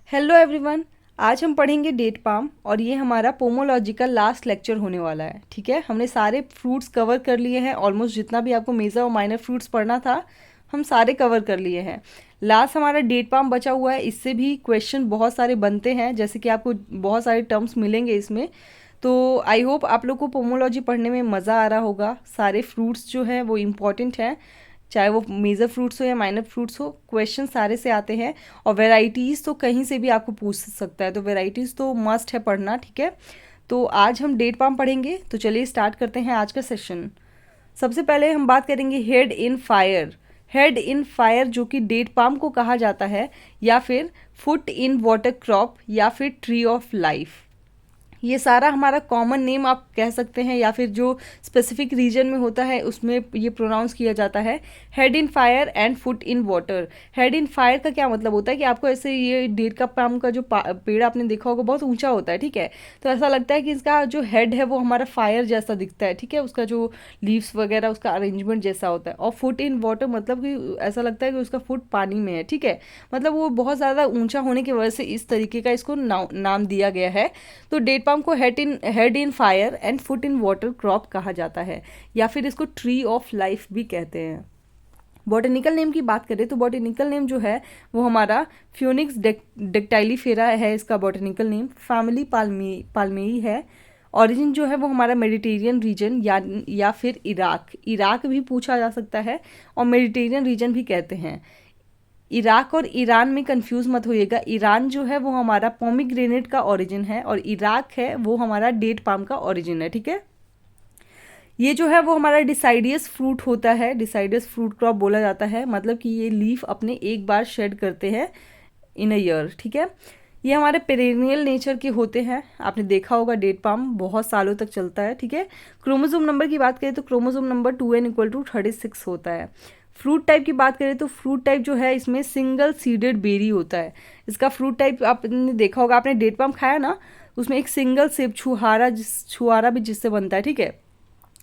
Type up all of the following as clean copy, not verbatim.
Hello everyone. आज हम पढ़ेंगे डेट पाम और ये हमारा पोमोलॉजी का लास्ट लेक्चर होने वाला है। ठीक है, हमने सारे फ्रूट्स कवर कर लिए हैं। ऑलमोस्ट जितना भी आपको मेजर और माइनर फ्रूट्स पढ़ना था हम सारे कवर कर लिए हैं। लास्ट हमारा डेट पाम बचा हुआ है। इससे भी क्वेश्चन बहुत सारे बनते हैं, जैसे कि आपको बहुत सारे टर्म्स मिलेंगे इसमें। तो आई होप आप लोग को पोमोलॉजी पढ़ने में मज़ा आ रहा होगा। सारे फ्रूट्स जो हैं वो इम्पॉर्टेंट हैं, चाहे वो मेजर फ्रूट्स हो या माइनर फ्रूट्स हो, क्वेश्चन सारे से आते हैं। और वेराइटीज़ तो कहीं से भी आपको पूछ सकता है, तो वेराइटीज़ तो मस्ट है पढ़ना। ठीक है, तो आज हम डेट पाम पढ़ेंगे। तो चलिए स्टार्ट करते हैं आज का सेशन। सबसे पहले हम बात करेंगे head in fire. Head in fire जो कि डेट पाम को कहा जाता है, या फिर फुट इन वाटर क्रॉप, या फिर ट्री ऑफ लाइफ। ये सारा हमारा कॉमन नेम आप कह सकते हैं, या फिर जो स्पेसिफिक रीजन में होता है उसमें ये प्रोनाउंस किया जाता है। Head in fire and foot in water. Head in fire का क्या मतलब होता है कि आपको ऐसे ये डेट का पाम का जो पेड़ आपने देखा होगा बहुत ऊंचा होता है। ठीक है, तो ऐसा लगता है कि इसका जो हेड है वो हमारा फायर जैसा दिखता है। ठीक है, उसका जो लीव्स वगैरह उसका अरेंजमेंट जैसा होता है। और फुट इन वाटर मतलब कि ऐसा लगता है कि उसका फुट पानी में है। ठीक है, मतलब वो बहुत ज़्यादा ऊंचा होने की वजह से इस तरीके का इसको नाम दिया गया है। तो डेट पाम को head in fire and foot in water crop कहा जाता है, या फिर इसको ट्री ऑफ लाइफ भी कहते हैं। बॉटेनिकल नेम की बात करें तो बॉटेनिकल नेम जो है वो हमारा फ्यूनिक्स डेक्टाइलीफेरा है। इसका बॉटेनिकल नेम फैमिली पाल्मेई है। ओरिजिन जो है वो हमारा मेडिटेरियन रीजन या फिर इराक भी पूछा जा सकता है, और मेडिटेरियन रीजन भी कहते हैं। इराक और ईरान में कंफ्यूज मत होइएगा। ईरान जो है वो हमारा पोमीग्रेनेट का ओरिजिन है, और इराक है वो हमारा डेट पाम का ओरिजिन है। ठीक है, ये जो है वो हमारा डिसाइडियस फ्रूट होता है। डिसाइडियस फ्रूट क्रॉप बोला जाता है, मतलब कि ये लीफ अपने एक बार शेड करते हैं इन अ ईयर। ठीक है, ये हमारे पेरेनियल नेचर के होते हैं। आपने देखा होगा डेट पाम बहुत सालों तक चलता है। ठीक है, क्रोमोसोम नंबर की बात करें तो क्रोमोसोम नंबर 2n = 36 होता है। फ्रूट टाइप की बात करें तो फ्रूट टाइप जो है इसमें सिंगल सीडेड बेरी होता है। इसका फ्रूट टाइप आपने देखा होगा, आपने डेट पाम खाया ना, उसमें एक सिंगल सेब छुहारा भी जिससे बनता है। ठीक है,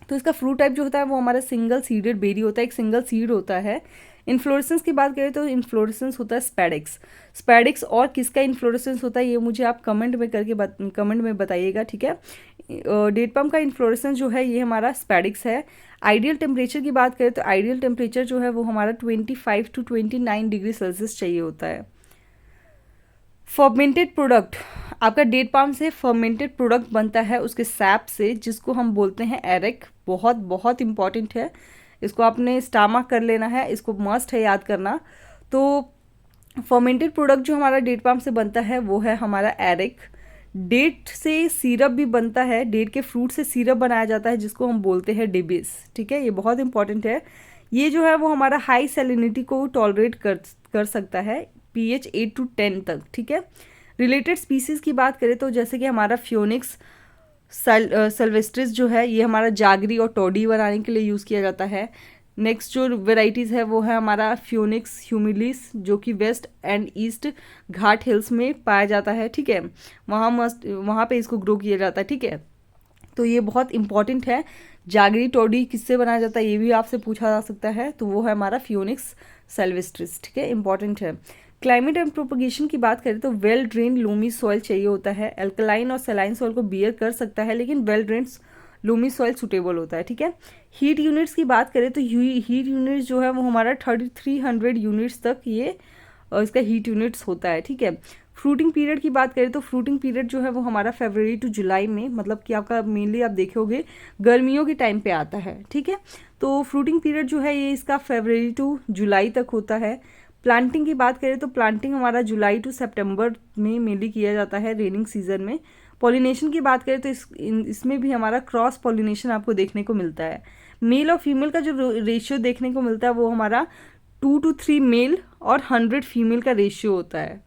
तो इसका फ्रूट टाइप जो होता है वो हमारा सिंगल सीडेड बेरी होता है, एक सिंगल सीड होता है। इन्फ्लोरेसेंस की बात करें तो इन्फ्लोरेसेंस होता है स्पैडिक्स। स्पैडिक्स और किसका इन्फ्लोरेसेंस होता है ये मुझे आप कमेंट में बताइएगा। ठीक है, डेट पाम का इन्फ्लोरेसेंस जो है ये हमारा स्पैडिक्स है। आइडियल टेम्परेचर की बात करें तो आइडियल टेम्परेचर जो है वो हमारा 25 to 29 डिग्री सेल्सियस चाहिए होता है। फर्मेंटेड प्रोडक्ट, आपका डेट पाम से फर्मेंटेड प्रोडक्ट बनता है उसके सैप से, जिसको हम बोलते हैं एरिक। बहुत बहुत इंपॉर्टेंट है, इसको आपने स्टामा कर लेना है, इसको मस्ट है याद करना। तो फर्मेंटेड प्रोडक्ट जो हमारा डेट पाम से बनता है वो है हमारा एरिक। डेट से सिरप भी बनता है, डेट के फ्रूट से सिरप बनाया जाता है जिसको हम बोलते हैं डिबिस। ठीक है, ये बहुत इंपॉर्टेंट है। ये जो है वो हमारा हाई सैलिनिटी को टॉलरेट कर सकता है, pH 8 to 10 तक। ठीक है, रिलेटेड स्पीसीज की बात करें तो जैसे कि हमारा फ्योनिक्स सिल्वेस्ट्रिस जो है ये हमारा जागरी और टोडी बनाने के लिए यूज़ किया जाता है। नेक्स्ट जो वेराइटीज़ है वो है हमारा फ्योनिक्स ह्यूमिलिस, जो कि west and east ghat hills में पाया जाता है। ठीक है, वहाँ पे इसको ग्रो किया जाता है। ठीक है, तो ये बहुत इंपॉर्टेंट है। जागरी टोडी किससे बनाया जाता है ये भी आपसे पूछा जा सकता है, तो वो है हमारा फ्योनिक्स सिल्वेस्ट्रिस। ठीक है, इंपॉर्टेंट है। क्लाइमेट एंड प्रोपगेशन की बात करें तो वेल ड्रेन लूमी सॉइल चाहिए होता है। एल्कलाइन और सेलाइन सॉइल को बियर कर सकता है, लेकिन well drain Lumi soil suitable होता है। ठीक है, हीट यूनिट्स की बात करें तो हीट यूनिट्स जो है वो हमारा 3300 यूनिट्स तक ये इसका हीट यूनिट्स होता है। ठीक है, फ्रूटिंग पीरियड की बात करें तो फ्रूटिंग पीरियड जो है वो हमारा फरवरी टू जुलाई में, मतलब कि आपका मेनली आप देखोगे गर्मियों के टाइम पे आता है। ठीक है, तो फ्रूटिंग पीरियड जो है ये इसका फरवरी टू जुलाई तक होता है। प्लांटिंग की बात करें तो प्लांटिंग हमारा जुलाई टू सितंबर में मेनली किया जाता है, रेनिंग सीजन में। पॉलिनेशन की बात करें तो इसमें भी हमारा क्रॉस पॉलिनेशन आपको देखने को मिलता है। मेल और फीमेल का जो रेशियो देखने को मिलता है वो हमारा 2 to 3 मेल और 100 फीमेल का रेशियो होता है।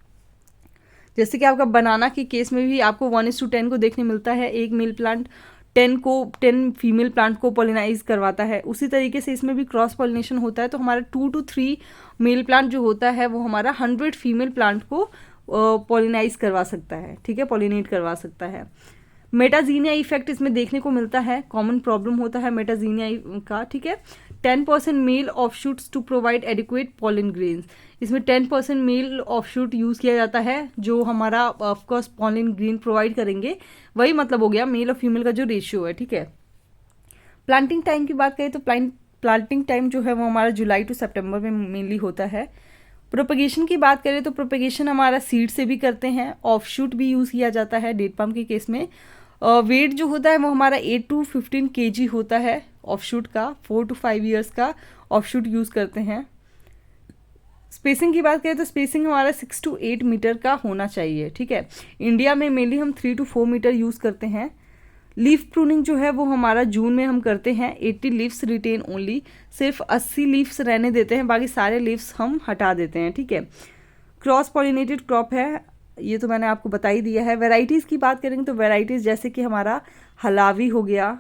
जैसे कि आपका बनाना के केस में भी आपको 1:10 को देखने मिलता है, एक मेल प्लांट 10 फीमेल प्लांट को पॉलिनाइज करवाता है। उसी तरीके से इसमें भी क्रॉस पॉलिनेशन होता है, तो हमारा 2 to 3 मेल प्लांट जो होता है वो हमारा 100 फीमेल प्लांट को पॉलिनाइज करवा सकता है। ठीक है, पॉलिनेट करवा सकता है। मेटाजीनिया इफेक्ट इसमें देखने को मिलता है, कॉमन प्रॉब्लम होता है मेटाजीनिया का, ठीक है। 10% male offshoots to provide adequate pollen grains, इसमें 10% मेल ऑफशूट यूज़ किया जाता है जो हमारा ऑफकोर्स पॉलन ग्रेन प्रोवाइड करेंगे, वही मतलब हो गया मेल और फीमेल का जो रेशियो है, ठीक है। प्लांटिंग टाइम की बात करें तो प्लांटिंग टाइम जो है वो हमारा जुलाई टू सितंबर में मेनली होता है। प्रोपेगेशन की बात करें तो प्रोपेगेशन हमारा सीड से भी करते हैं, ऑफशूट भी यूज़ किया जाता है डेट पाम के केस में। वेट जो होता है वो हमारा 8 to 15 kg होता है ऑफशूट का, 4 to 5 ईयर्स का ऑफशूट यूज़ करते हैं। स्पेसिंग की बात करें तो स्पेसिंग हमारा 6 to 8 मीटर का होना चाहिए, ठीक है। इंडिया में मेनली हम 3 to 4 मीटर यूज़ करते हैं। लीफ प्रूनिंग जो है वो हमारा जून में हम करते हैं, 80 लीव्स रिटेन ओनली, सिर्फ 80 लीव्स रहने देते हैं, बाकी सारे लीव्स हम हटा देते हैं, ठीक है। क्रॉस पॉलिनेटेड क्रॉप है, ये तो मैंने आपको बता ही दिया है। वैरायटीज़ की बात करेंगे तो वैरायटीज़ जैसे कि हमारा हलावी हो गया,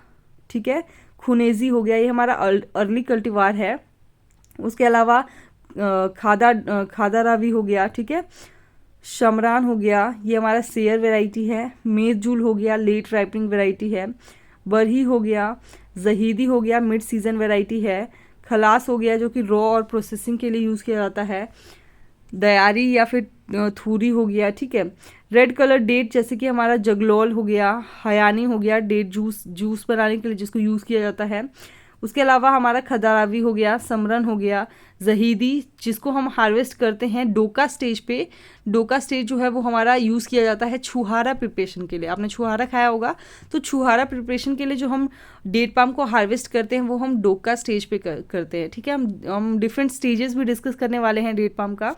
ठीक है, खुनेजी हो गया, ये हमारा अर्ली कल्टीवार है। उसके अलावा खादा रावी हो गया, ठीक है, शमरान हो गया, ये हमारा सेयर वैरायटी है। मेजजूल हो गया, लेट राइपनिंग वैरायटी है। बरही हो गया, जहीदी हो गया, मिड सीजन वैरायटी है। खलास हो गया जो कि रॉ और प्रोसेसिंग के लिए यूज़ किया जाता है। दयारी या फिर थूरी हो गया, ठीक है। रेड कलर डेट जैसे कि हमारा जगलोल हो गया, हयानी हो गया, डेट जूस बनाने के लिए जिसको यूज़ किया जाता है। उसके अलावा हमारा खदारावी हो गया, समरन हो गया, जहीदी जिसको हम हार्वेस्ट करते हैं डोका स्टेज पे। डोका स्टेज जो है वो हमारा यूज़ किया जाता है छुहारा प्रिपरेशन के लिए, आपने छुहारा खाया होगा, तो छुहारा प्रिपरेशन के लिए जो हम डेट पाम को हार्वेस्ट करते हैं वो हम डोका स्टेज पे करते हैं, ठीक है। हम डिफरेंट स्टेजेस भी डिस्कस करने वाले हैं डेट पाम का।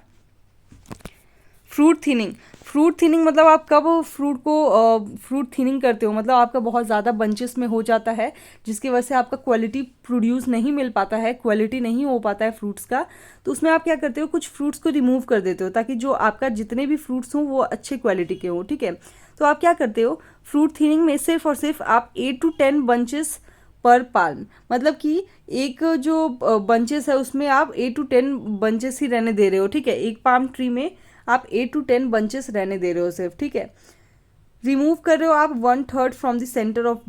फ्रूट थिनिंग मतलब आप कब फ्रूट थिनिंग करते हो, मतलब आपका बहुत ज़्यादा बंचेस में हो जाता है जिसकी वजह से आपका क्वालिटी प्रोड्यूस नहीं मिल पाता है, क्वालिटी नहीं हो पाता है फ्रूट्स का, तो उसमें आप क्या करते हो, कुछ फ्रूट्स को रिमूव कर देते हो ताकि जो आपका जितने भी फ्रूट्स हों वो अच्छे क्वालिटी के हों, ठीक है। तो आप क्या करते हो, फ्रूट थिनिंग में सिर्फ और सिर्फ आप 8 to 10 बंचेस पर पाल्म, मतलब कि एक जो बंचेस है उसमें आप 8 to 10 बंचेस ही रहने दे रहे हो, ठीक है। एक पाम ट्री में आप 8 to 10 बंचेस रहने दे रहे हो सिर्फ, ठीक है। रिमूव कर रहे हो आप 1/3 from the centre of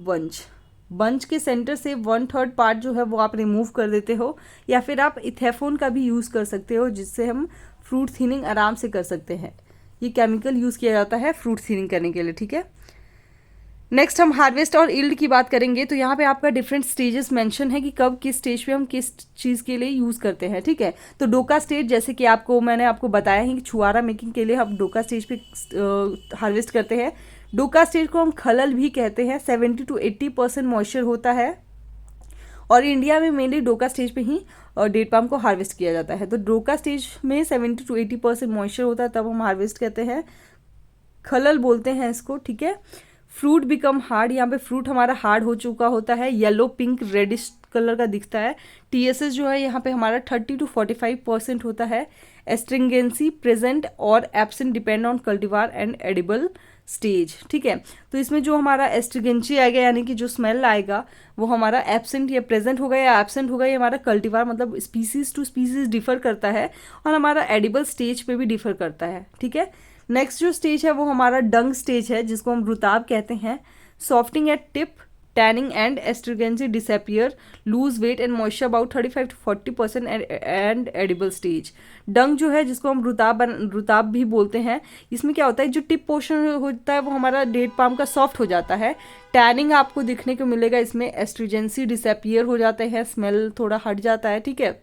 bunch के सेंटर से 1/3 पार्ट जो है वो आप रिमूव कर देते हो, या फिर आप इथेफोन का भी यूज़ कर सकते हो जिससे हम फ्रूट थिनिंग आराम से कर सकते हैं। ये केमिकल यूज़ किया जाता है फ्रूट थिनिंग करने के लिए, ठीक है। नेक्स्ट हम हार्वेस्ट और इल्ड की बात करेंगे, तो यहाँ पे आपका डिफरेंट स्टेजेस मेंशन है कि कब किस स्टेज पे हम किस चीज़ के लिए यूज़ करते हैं, ठीक है। तो डोका स्टेज जैसे कि मैंने आपको बताया है कि छुआरा मेकिंग के लिए हम डोका स्टेज पे हार्वेस्ट करते हैं। डोका स्टेज को हम खलल भी कहते हैं, 70 to 80% मॉइस्चर होता है, और इंडिया में मेनली डोका स्टेज पे ही डेट पाम को हार्वेस्ट किया जाता है। तो डोका स्टेज में 70 to 80% मॉइस्चर होता है, तब हम हार्वेस्ट करते हैं, खलल बोलते हैं इसको, ठीक है। फ्रूट बिकम हार्ड, यहाँ पे फ्रूट हमारा हार्ड हो चुका होता है, येलो पिंक रेडिश कलर का दिखता है। TSS जो है यहाँ पे हमारा 30 to 45% होता है। एस्ट्रिंगेंसी प्रेजेंट और absent depend on cultivar and edible stage, ठीक है। तो इसमें जो हमारा एस्ट्रिगेंसी आएगा यानी कि जो स्मेल आएगा वो हमारा एब्सेंट या प्रेजेंट होगा या एब्सेंट होगा, ये हमारा कल्टीवार मतलब स्पीसीज टू स्पीसीज डिफर करता है, और हमारा एडिबल स्टेज पे भी डिफर करता है, ठीक है। नेक्स्ट जो स्टेज है वो हमारा डंग स्टेज है जिसको हम रुताब कहते हैं। Softening at tip, tanning and astringency disappear, lose weight and moisture about 35 to 40% and edible stage. डंग जो है जिसको हम रुताब भी बोलते हैं, इसमें क्या होता है, जो टिप पोर्शन होता है वो हमारा डेट पाम का सॉफ्ट हो जाता है। टैनिंग आपको दिखने को मिलेगा, इसमें एस्ट्रिजेंसी डिसअपियर हो जाते हैं, स्मेल थोड़ा हट जाता है, ठीक है।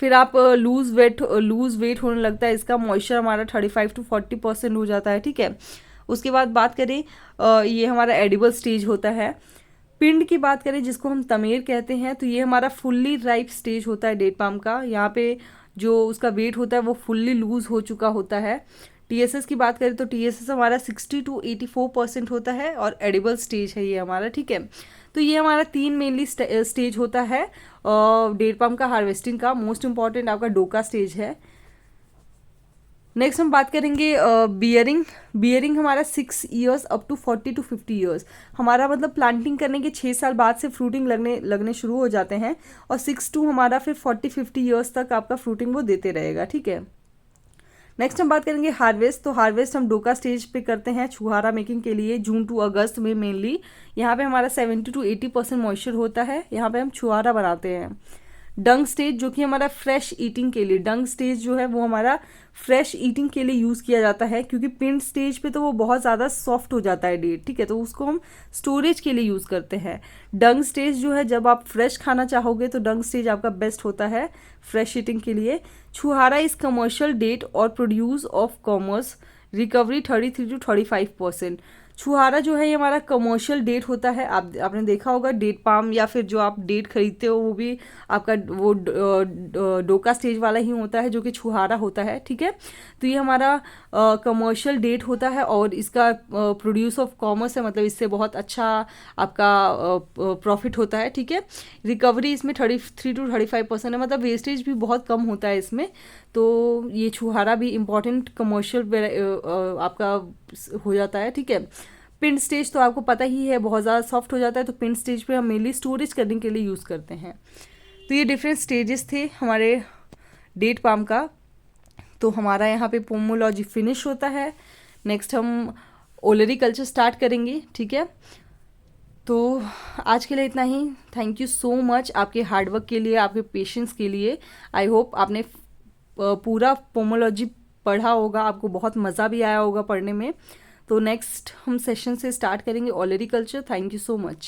फिर आप लूज वेट होने लगता है, इसका मॉइस्चर हमारा 35 to 40% हो जाता है, ठीक है। उसके बाद बात करें ये हमारा एडिबल स्टेज होता है। पिंड की बात करें जिसको हम तमेर कहते हैं, तो ये हमारा फुल्ली राइप स्टेज होता है डेट पाम का, यहाँ पे जो उसका वेट होता है वो फुल्ली लूज हो चुका होता है। TSS की बात करें तो TSS हमारा 60 to 84% होता है और एडिबल स्टेज है ये हमारा, ठीक है। तो ये हमारा 3 मेनली स्टेज होता है डेट पाम का हार्वेस्टिंग का। मोस्ट इंपॉर्टेंट आपका डोका स्टेज है। नेक्स्ट हम बात करेंगे बियरिंग हमारा 6 years up to 40 to 50 years, हमारा मतलब प्लांटिंग करने के 6 साल बाद से फ्रूटिंग लगने शुरू हो जाते हैं, और 6 to हमारा फिर 40-50 ईयर्स तक आपका फ्रूटिंग वो देते रहेगा, ठीक है। नेक्स्ट हम बात करेंगे हार्वेस्ट। तो हार्वेस्ट हम डोका स्टेज पे करते हैं छुहारा मेकिंग के लिए, जून टू अगस्त में मेनली। यहाँ पे हमारा 70 to 80% मॉइस्चर होता है, यहाँ पे हम छुहारा बनाते हैं। डंग स्टेज जो कि हमारा फ्रेश ईटिंग के लिए, डंग स्टेज जो है वो हमारा फ्रेश ईटिंग के लिए यूज़ किया जाता है, क्योंकि पिंड स्टेज पे तो वो बहुत ज़्यादा सॉफ्ट हो जाता है डेट, ठीक है, तो उसको हम स्टोरेज के लिए यूज़ करते हैं। डंग स्टेज जो है जब आप फ्रेश खाना चाहोगे तो डंग स्टेज आपका बेस्ट होता है फ्रेश ईटिंग के लिए। छुहारा इज़ कमर्शियल डेट और produce of commerce, recovery 33 to 35%। छुहारा जो है ये हमारा कमर्शियल डेट होता है। आपने देखा होगा डेट पाम या फिर जो आप डेट खरीदते हो वो भी आपका वो डोका स्टेज वाला ही होता है जो कि छुहारा होता है, ठीक है। तो ये हमारा कमर्शियल डेट होता है और इसका प्रोड्यूस ऑफ कॉमर्स है, मतलब इससे बहुत अच्छा आपका प्रॉफिट होता है, ठीक है। रिकवरी इसमें 33 to 35% है, मतलब वेस्टेज भी बहुत कम होता है इसमें। तो ये छुहारा भी इम्पॉर्टेंट कमर्शियल आपका हो जाता है, ठीक है। पिंड स्टेज तो आपको पता ही है बहुत ज़्यादा सॉफ्ट हो जाता है, तो पिंड स्टेज पे हम मेनली स्टोरेज करने के लिए यूज़ करते हैं। तो ये डिफरेंट स्टेजेस थे हमारे डेट पाम का। तो हमारा यहाँ पे पोमोलॉजी फिनिश होता है। नेक्स्ट हम ओलरी कल्चर स्टार्ट करेंगे, ठीक है। तो आज के लिए इतना ही। थैंक यू सो मच आपके हार्डवर्क के लिए, आपके पेशेंस के लिए। आई होप आपने पूरा पोमोलॉजी पढ़ा होगा, आपको बहुत मज़ा भी आया होगा पढ़ने में। तो नेक्स्ट हम सेशन से स्टार्ट करेंगे olericulture. Thank you so much.